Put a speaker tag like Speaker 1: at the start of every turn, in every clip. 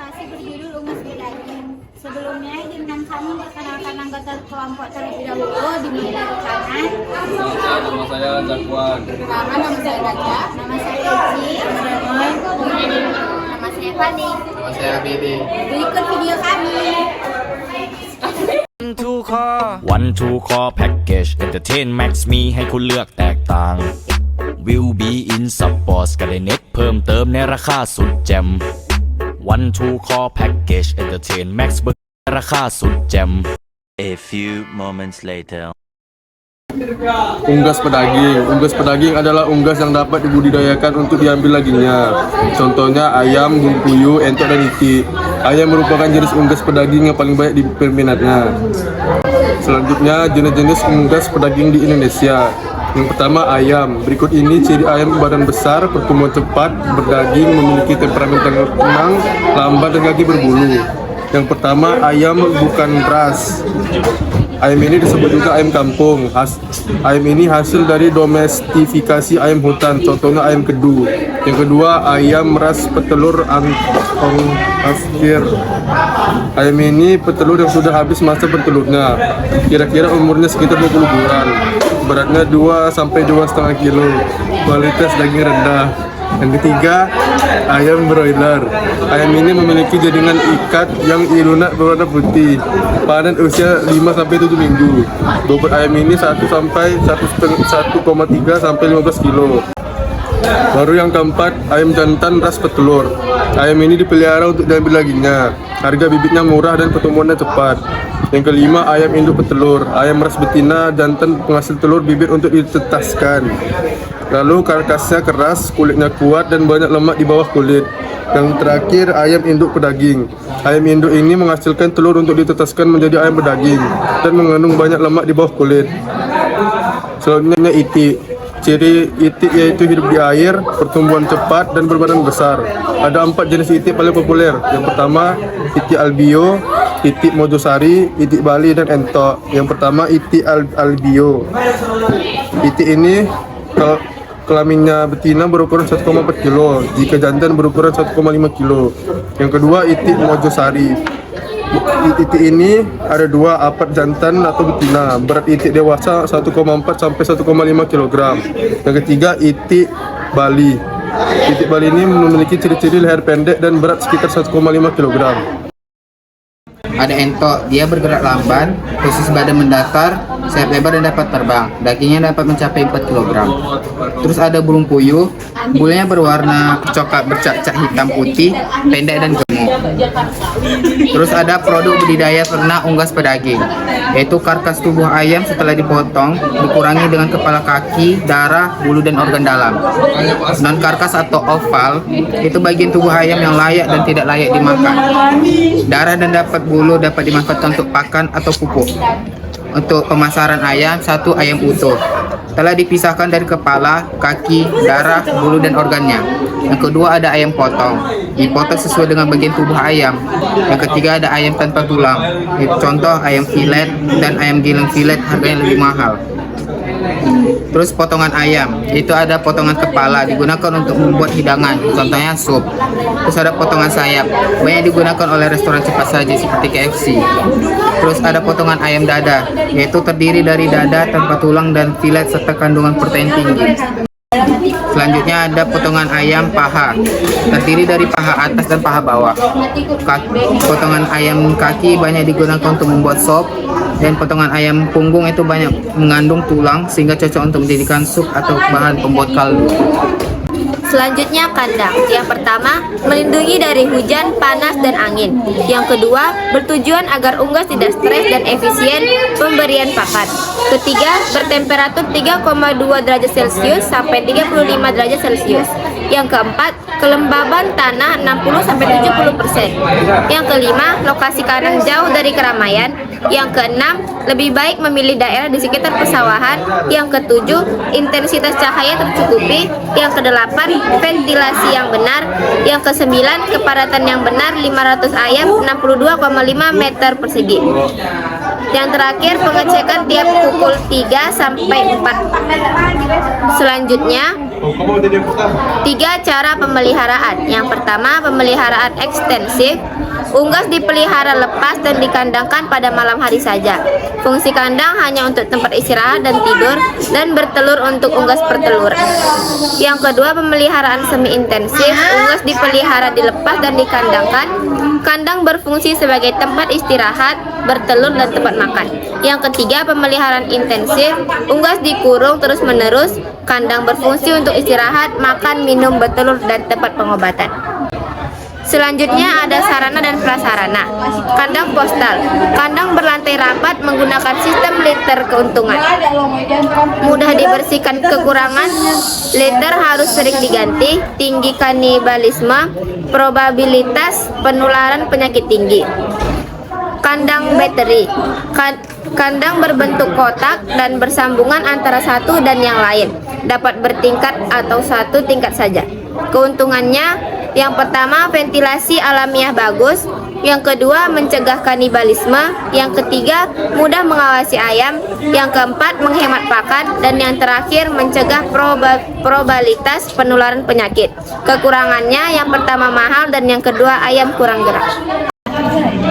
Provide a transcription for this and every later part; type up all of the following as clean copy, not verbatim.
Speaker 1: presentasi berjudul Unggas Bedaging. Sebelumnya izinkan kami memperkenalkan anggota kelompok terlebih dahulu, dimulai dari kanan.
Speaker 2: Nama saya Jakwan.
Speaker 1: Nama saya Raja. Nama saya Eci. Nama saya Fani.
Speaker 2: Nama saya Bibi.
Speaker 1: Berikut video kami.
Speaker 3: One two call package Entertain Max มีให้คุณเลือกแตกต่าง Will be in Sports ก็ได้เน็ตเพิ่มเติมในราคาสุดแจ่ม One two call package Entertain Max เบิกราคาสุดแจ่ม
Speaker 4: A few moments later.
Speaker 2: Unggas pedaging. Unggas pedaging adalah unggas yang dapat dibudidayakan untuk diambil dagingnya. Contohnya ayam, burung puyuh, entok dan itik. Ayam merupakan jenis unggas pedaging yang paling banyak dipeminatnya. Selanjutnya jenis-jenis unggas pedaging di Indonesia. Yang pertama ayam. Berikut ini ciri ayam badan besar, pertumbuhan cepat, berdaging, memiliki temperamen tenang, lambat dan kaki berbulu. Yang pertama ayam bukan ras. Ayam ini disebut juga ayam kampung. Ayam ini hasil dari domestifikasi ayam hutan, contohnya ayam kedu. Yang kedua ayam ras petelur Afkir. Ayam ini petelur yang sudah habis masa bertelurnya. Kira-kira umurnya sekitar 20 bulan. Beratnya 2-2,5 kilo. Kualitas daging rendah. Yang ketiga, ayam broiler. Ayam ini memiliki jaringan ikat yang lunak berwarna putih. Panen usia 5-7 minggu. Bobot ayam ini 1,3 sampai 15 kilo. Baru yang keempat, ayam jantan ras petelur. Ayam ini dipelihara untuk diambil dagingnya. Harga bibitnya murah dan pertumbuhannya cepat. Yang kelima, ayam induk petelur. Ayam ras betina jantan penghasil telur bibit untuk ditetaskan. Lalu karkasnya keras, kulitnya kuat dan banyak lemak di bawah kulit. Yang terakhir ayam induk pedaging. Ayam induk ini menghasilkan telur untuk ditetaskan menjadi ayam pedaging dan mengandung banyak lemak di bawah kulit. Selanjutnya itik. Ciri itik yaitu hidup di air, pertumbuhan cepat dan berbadan besar. Ada 4 jenis itik paling populer. Yang pertama itik albio, itik mojosari, itik Bali dan entok. Yang pertama itik albio. Itik ini kalau kelaminnya betina berukuran 1,4 kilo, jika jantan berukuran 1,5 kilo. Yang kedua itik mojosari. Itik ini ada 2, apat jantan atau betina. Berat itik dewasa 1,4 sampai 1,5 kg. Yang ketiga itik Bali. Itik Bali ini memiliki ciri-ciri leher pendek dan berat sekitar 1,5 kg.
Speaker 5: Ada entok, dia bergerak lamban, posisi badan mendatar, sayap lebar dan dapat terbang. Dagingnya dapat mencapai 4 kg. Terus ada burung puyuh, bulunya berwarna coklat bercak-cak hitam putih, pendek dan gemuk. Terus ada produk budidaya ternak unggas pedaging, yaitu karkas tubuh ayam setelah dipotong, dikurangi dengan kepala kaki, darah, bulu dan organ dalam. Non karkas atau oval, itu bagian tubuh ayam yang layak dan tidak layak dimakan. Darah dan dapat bulu dapat dimanfaatkan untuk pakan atau pupuk. Untuk pemasaran ayam, 1 ayam utuh. Telah dipisahkan dari kepala, kaki, darah, bulu dan organnya. Yang kedua ada ayam potong. Dipotong sesuai dengan bagian tubuh ayam. Yang ketiga ada ayam tanpa tulang. Contoh ayam filet dan ayam giling filet harganya lebih mahal. Terus potongan ayam, itu ada potongan kepala digunakan untuk membuat hidangan, contohnya sup. Terus ada potongan sayap, banyak digunakan oleh restoran cepat saji seperti KFC. Terus ada potongan ayam dada, yaitu terdiri dari dada tanpa tulang dan filet serta kandungan protein tinggi. Selanjutnya ada potongan ayam paha, terdiri dari paha atas dan paha bawah. Potongan ayam kaki banyak digunakan untuk membuat sop, dan potongan ayam punggung itu banyak mengandung tulang sehingga cocok untuk menjadikan sup atau bahan pembuat kaldu.
Speaker 1: Selanjutnya kandang. Yang pertama, melindungi dari hujan, panas, dan angin. Yang kedua, bertujuan agar unggas tidak stres dan efisien pemberian pakan. Ketiga, bertemperatur 3,2 derajat Celcius sampai 35 derajat Celcius. Yang keempat, kelembaban tanah 60-70%. Yang kelima, lokasi kandang jauh dari keramaian. Yang keenam, lebih baik memilih daerah di sekitar pesawahan. Yang ketujuh, intensitas cahaya tercukupi. Yang kedelapan, ventilasi yang benar. Yang kesembilan, kepadatan yang benar 500 ayam 62,5 meter persegi. Yang terakhir, pengecekan tiap pukul 3 sampai 4. Selanjutnya, 3. Cara pemeliharaan. Yang pertama, pemeliharaan ekstensif. Unggas dipelihara lepas dan dikandangkan pada malam hari saja. Fungsi kandang hanya untuk tempat istirahat dan tidur, dan bertelur untuk unggas perteluran. Yang kedua, pemeliharaan semi intensif. Unggas dipelihara dilepas dan dikandangkan. Kandang berfungsi sebagai tempat istirahat, bertelur, dan tempat makan. Yang ketiga, pemeliharaan intensif. Unggas dikurung terus-menerus. Kandang berfungsi untuk istirahat, makan, minum, bertelur, dan tempat pengobatan. Selanjutnya ada sarana dan prasarana. Kandang postal. Kandang berlantai rapat menggunakan sistem liter keuntungan. Mudah dibersihkan kekurangan, liter harus sering diganti, tinggi kanibalisme, probabilitas penularan penyakit tinggi. Kandang bateri. Kandang berbentuk kotak dan bersambungan antara satu dan yang lain. Dapat bertingkat atau satu tingkat saja. Keuntungannya, yang pertama, ventilasi alamiah bagus. Yang kedua, mencegah kanibalisme. Yang ketiga, mudah mengawasi ayam. Yang keempat, menghemat pakan. Dan yang terakhir, mencegah probabilitas penularan penyakit. Kekurangannya, yang pertama mahal dan yang kedua ayam kurang gerak.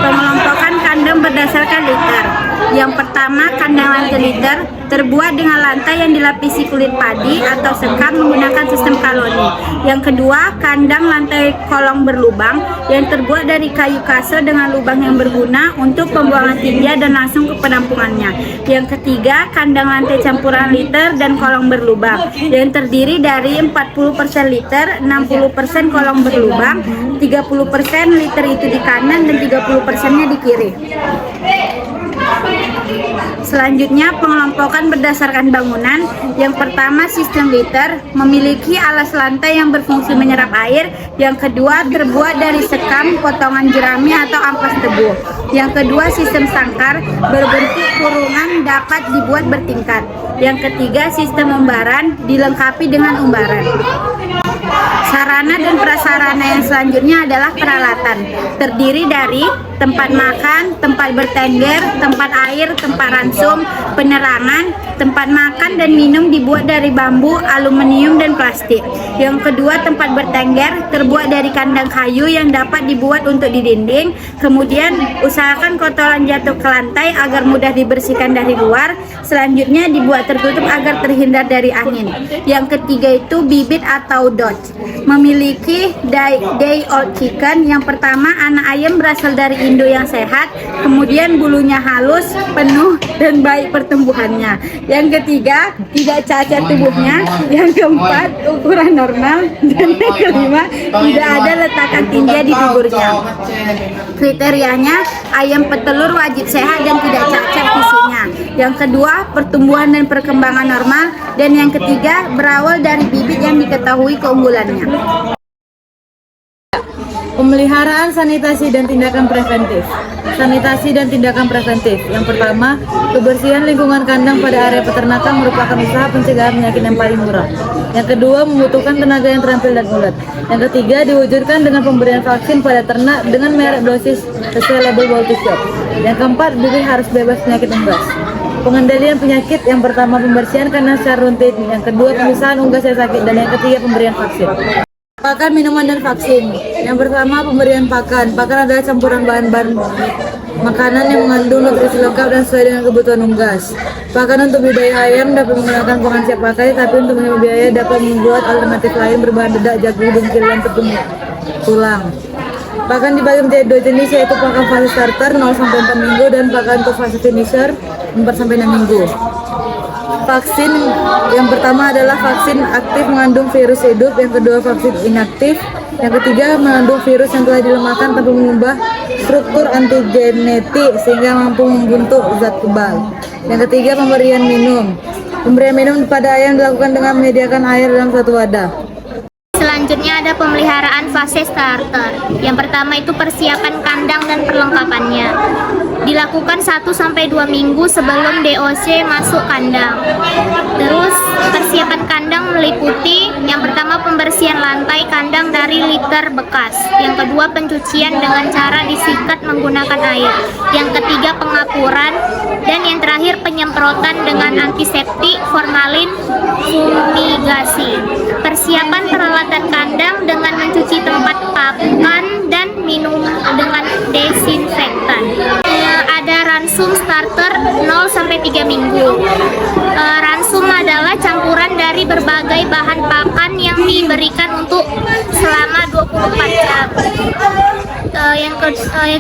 Speaker 6: Pengelompokan kandang berdasarkan liter. Yang pertama, kandang lantai liter terbuat dengan lantai yang dilapisi kulit padi atau sekam menggunakan sistem koloni. Yang kedua, kandang lantai kolong berlubang yang terbuat dari kayu kase dengan lubang yang berguna untuk pembuangan tinja dan langsung ke penampungannya. Yang ketiga, kandang lantai campuran liter dan kolong berlubang yang terdiri dari 40% liter, 60% kolong berlubang, 30% liter itu di kanan dan 30%-nya di kiri. Selanjutnya, pengelompokan berdasarkan bangunan. Yang pertama, sistem liter memiliki alas lantai yang berfungsi menyerap air. Yang kedua, terbuat dari sekam, potongan jerami atau ampas tebu. Yang kedua, sistem sangkar berbentuk kurungan dapat dibuat bertingkat. Yang ketiga, sistem umbaran dilengkapi dengan umbaran. Sarana dan prasarana yang selanjutnya adalah peralatan. Terdiri dari tempat makan, tempat bertengger, tempat air, tempat ransum, penerangan. Tempat makan dan minum dibuat dari bambu, aluminium, dan plastik. Yang kedua, tempat bertengger terbuat dari kandang kayu yang dapat dibuat untuk di dinding. Kemudian, usahakan kotoran jatuh ke lantai agar mudah dibersihkan dari luar. Selanjutnya, dibuat tertutup agar terhindar dari angin. Yang ketiga itu bibit atau dot. Memiliki day old chicken. Yang pertama, anak ayam berasal dari induk yang sehat, kemudian bulunya halus, penuh, dan baik pertumbuhannya. Yang ketiga, tidak cacat tubuhnya. Yang keempat, ukuran normal. Dan yang kelima, tidak ada letakan tinja di duburnya. Kriterianya, ayam petelur wajib sehat dan tidak cacat fisiknya. Yang kedua, pertumbuhan dan perkembangan normal. Dan yang ketiga, berawal dari bibit yang diketahui keunggulannya.
Speaker 7: Pemeliharaan sanitasi dan tindakan preventif. Sanitasi dan tindakan preventif. Yang pertama, kebersihan lingkungan kandang pada area peternakan merupakan usaha pencegahan penyakit yang paling murah. Yang kedua, membutuhkan tenaga yang terampil dan ulet. Yang ketiga, diwujudkan dengan pemberian vaksin pada ternak dengan merek dosis sesuai label Baltic Shop. Yang keempat, bibit harus bebas penyakit unggas. Pengendalian penyakit, yang pertama pembersihan kandang secara rutin, yang kedua pemisahan unggas yang sakit, dan yang ketiga pemberian vaksin. Pakan, minuman, dan vaksin. Yang pertama, pemberian pakan. Pakan adalah campuran bahan-bahan makanan yang mengandung nutrisi lengkap dan sesuai dengan kebutuhan unggas. Pakan untuk budidaya ayam dapat menggunakan pakan siap pakai, tapi untuk budidaya dapat membuat alternatif lain berbahan dedak, jagung, dengkil, dan tepung tulang. Pakan dibagi menjadi dua jenis, yaitu pakan fase starter 0-4 minggu dan pakan untuk fase finisher 4-6 minggu. Vaksin yang pertama adalah vaksin aktif mengandung virus hidup, yang kedua vaksin inaktif, yang ketiga mengandung virus yang telah dilemahkan tanpa mengubah struktur antigenetik sehingga mampu membentuk zat kebal. Yang ketiga pemberian minum. Pemberian minum pada ayam dilakukan dengan menyediakan air dalam satu wadah.
Speaker 8: Selanjutnya ada pemeliharaan fase starter. Yang pertama itu persiapan kandang dan perlengkapannya. Dilakukan 1-2 minggu sebelum DOC masuk kandang. Terus persiapan kandang meliputi yang pertama pembersihan lantai kandang dari litter bekas. Yang kedua pencucian dengan cara disikat menggunakan air. Yang ketiga pengapuran. Dan yang terakhir penyemprotan dengan antiseptik, formalin, fumigasi. persiapan peralatan kandang dengan mencuci tempat pakan dan minum dengan desinfektan. Ada ransum starter 0-3 minggu. Ransum adalah campuran dari berbagai bahan pakan yang diberikan untuk selama 24 jam.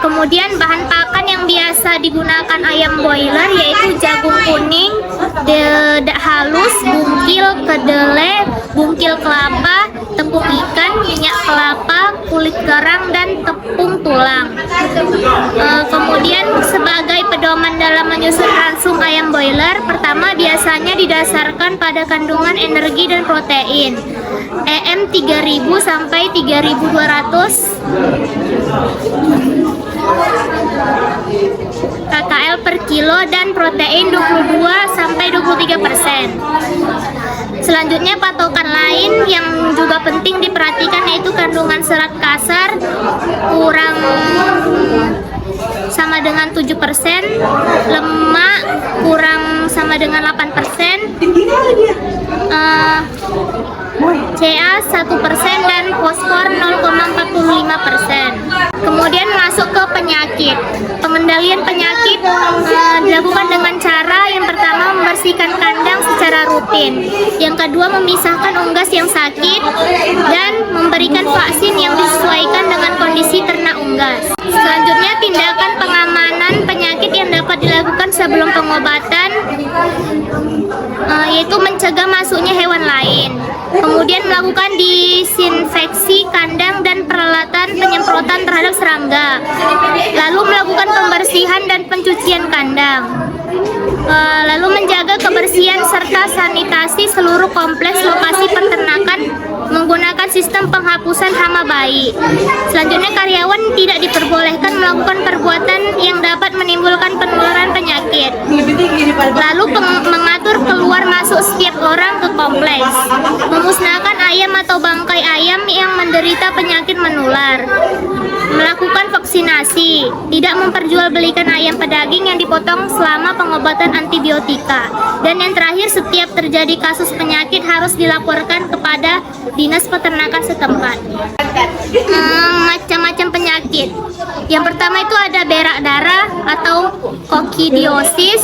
Speaker 8: Kemudian bahan pakan yang biasa digunakan ayam broiler yaitu jagung kuning, dedak halus, bungkil kedelai, bungkil kelapa, tepung ikan, minyak kelapa, kulit kerang, dan tepung tulang. Kemudian sebagai pedoman dalam menyusun ransum ayam broiler, pertama biasanya didasarkan pada kandungan energi dan protein. EM 3000 sampai 3200 KKL per kilo dan protein 22 sampai 23%. Selanjutnya patokan lain yang juga penting diperhatikan yaitu kandungan serat kasar kurang sama dengan 7%, lemak kurang sama dengan 8%, Ca 1% dan fosfor 0,45%. Kemudian masuk ke penyakit. Pengendalian penyakit dilakukan dengan cara yang pertama membersihkan kandang secara rutin, yang kedua memisahkan unggas yang sakit, dan memberikan vaksin yang disesuaikan dengan kondisi ternak unggas. Selanjutnya tindakan pengamanan penyakit yang dapat dilakukan sebelum pengobatan yaitu mencegah masuknya hewan lain, kemudian melakukan disinfeksi kandang dan peralatan penyemprotan terhadap serangga, lalu melakukan pembersihan dan pencucian kandang, lalu menjaga kebersihan serta sanitasi seluruh kompleks lokasi peternakan menggunakan sistem penghapusan hama bayi. Selanjutnya karyawan tidak diperbolehkan melakukan perbuatan yang dapat menimbulkan penularan penyakit, lalu mengatur keluar masuk setiap orang ke kompleks, memusnahkan ayam atau bangkai ayam yang menderita penyakit menular, melakukan vaksinasi, tidak memperjualbelikan ayam pedaging yang dipotong selama pengobatan antibiotika, dan yang terakhir setiap terjadi kasus penyakit harus dilaporkan kepada dinas peternakan setempat. Macam-macam penyakit. Yang pertama itu ada berak darah atau kokidiosis,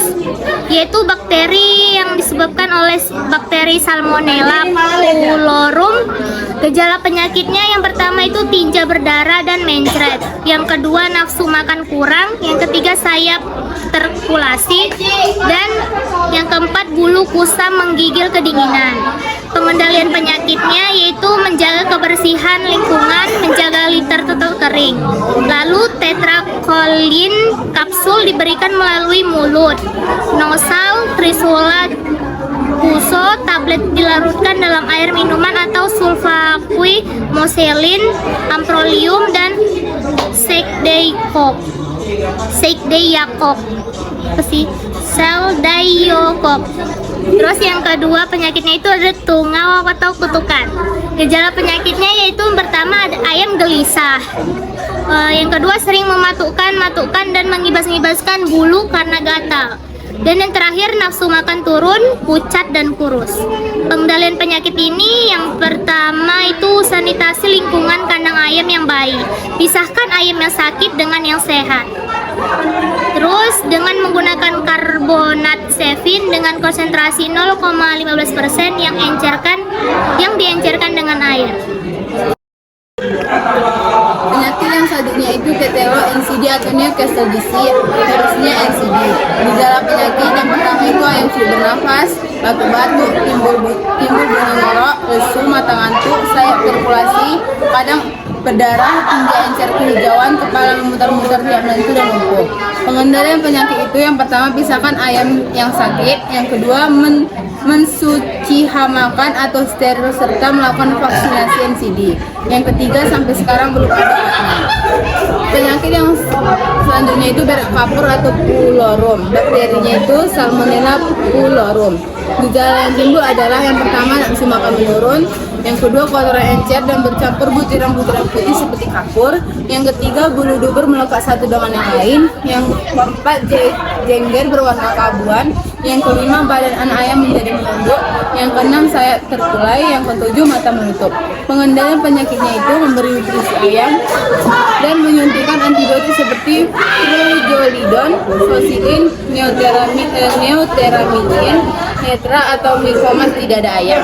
Speaker 8: yaitu bakteri yang disebabkan oleh bakteri Salmonella pullorum. Gejala penyakitnya yang pertama itu tinja berdarah dan mencret, yang kedua nafsu makan kurang, yang ketiga sayap terkulasi, dan yang keempat bulu kusam menggigil kedinginan. Pengendalian penyakitnya yaitu menjaga kebersihan lingkungan, menjaga liter tetap kering. Lalu tetrakolin kapsul diberikan melalui mulut, nosal, trisula puso, tablet dilarutkan dalam air minuman atau sulfakui, moselin, amprolium, dan sekdeyakok. Seldayakok. Terus yang kedua penyakitnya itu ada tungau atau kutukan. Gejala penyakitnya yaitu pertama ada ayam gelisah. Yang kedua sering mematukkan dan mengibas-ngibaskan bulu karena gatal. Dan yang terakhir nafsu makan turun, pucat dan kurus. Pengendalian penyakit ini yang pertama itu sanitasi lingkungan kandang ayam yang baik. Pisahkan ayam yang sakit dengan yang sehat. Terus dengan menggunakan karbonat sevin dengan konsentrasi 0,15% yang diencerkan dengan air.
Speaker 9: Penyakit yang selanjutnya itu tetelo NCD atau Newcastle disease, virusnya NCD. Gejala penyakit yang pertama itu ayam sulit bernafas, batuk-batuk, timbul bunyi ngorok, lesu, mata ngantuk, sayap terkulasi, kadang berdarah, tinggi encer kehijauan, kepala memutar-mutar tidak menentu dan lumpuh. Pengendalian penyakit itu yang pertama pisahkan ayam yang sakit, yang kedua mensuci hamakan atau steril serta melakukan vaksinasi NCD. Yang ketiga sampai sekarang belum ada obatnya. Penyakit yang selanjutnya itu berak kapur atau pullorum. Bakterinya itu Salmonella pullorum. Gejala yang timbul adalah yang pertama nafsu makan menurun, Yang kedua, kotoran encer dan bercampur butiran-butiran putih seperti kapur. Yang ketiga, bulu dubur melekat satu dengan yang lain. Yang keempat, jengger berwarna keabuan. Yang kelima, badan anak ayam menjadi menunduk. Yang keenam, sayap terkulai. Yang ketujuh, mata menutup. Pengendalian penyakitnya itu memberi nutrisi ayam dan menyuntikkan antibiotik seperti Flujalidon, Fosilin, Neoteramidin, Netra atau Mycomas di dada ayam.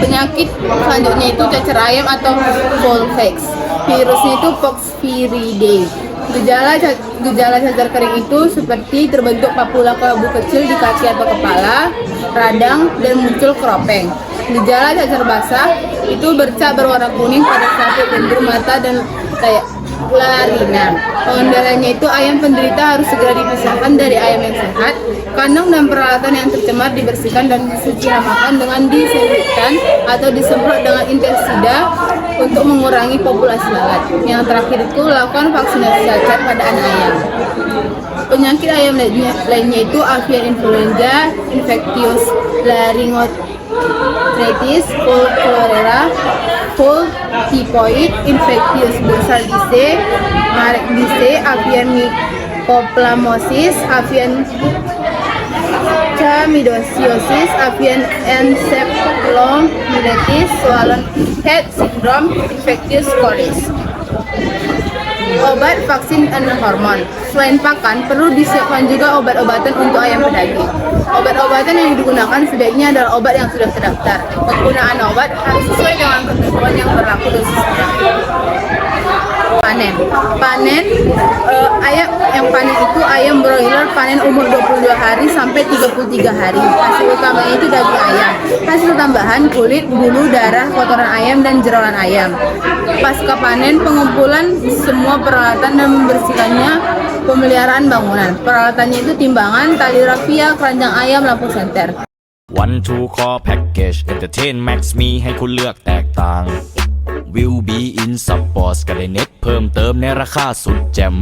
Speaker 9: Penyakit selanjutnya itu cacar ayam atau Poulvax. Virusnya itu Poxviridae. Gejala cacar kering itu seperti terbentuk papula kelabu kecil di kaki atau kepala, radang, dan muncul keropeng. Gejala cacar basah itu bercak berwarna kuning pada sapit lendir mata dan larinan. Pengendaliannya itu ayam penderita harus segera dipisahkan dari ayam yang sehat. Kandang dan peralatan yang tercemar dibersihkan dan disiramakan dengan disinfektan atau disemprot dengan insektisida untuk mengurangi populasi lalat. Yang terakhir itu lakukan vaksinasi cacar pada anak ayam. Penyakit ayam lainnya itu avian influenza, infectious laryngitis, full cholera, full typhoid, infectious bursal disease, marek disease, avian mycoplasmosis, avian chlamydosiosis, avian encephalomyelitis, swollen head syndrome, infectious colitis. Obat, vaksin, dan hormon. Selain pakan, perlu disiapkan juga obat-obatan untuk ayam pedaging. Obat-obatan yang digunakan sebaiknya adalah obat yang sudah terdaftar. Penggunaan obat harus sesuai dengan ketentuan yang berlaku dosisnya. Panen ayam yang panen itu ayam broiler panen umur 22 hari sampai 33 hari. Hasil utamanya itu daging ayam. Hasil tambahan kulit, bulu, darah, kotoran ayam, dan jeroan ayam. Pasca panen, pengumpulan semua peralatan dan membersihkannya, pemeliharaan bangunan. Peralatannya itu timbangan, tali rafia, keranjang ayam, lampu senter.
Speaker 3: 1 2 Core Package Entertain Max มีให้คุณเลือกแตกต่าง Will be in Sports ก็ได้เน็ตเพิ่มเติมในราคาสุดแจ่ม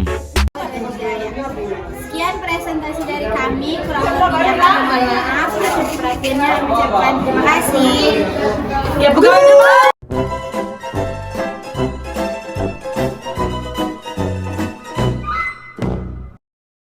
Speaker 6: Sekian presentasi dari kami, kurang lebihnya kami mohon maaf. Atas perhatiannya, ucapkan terima kasih.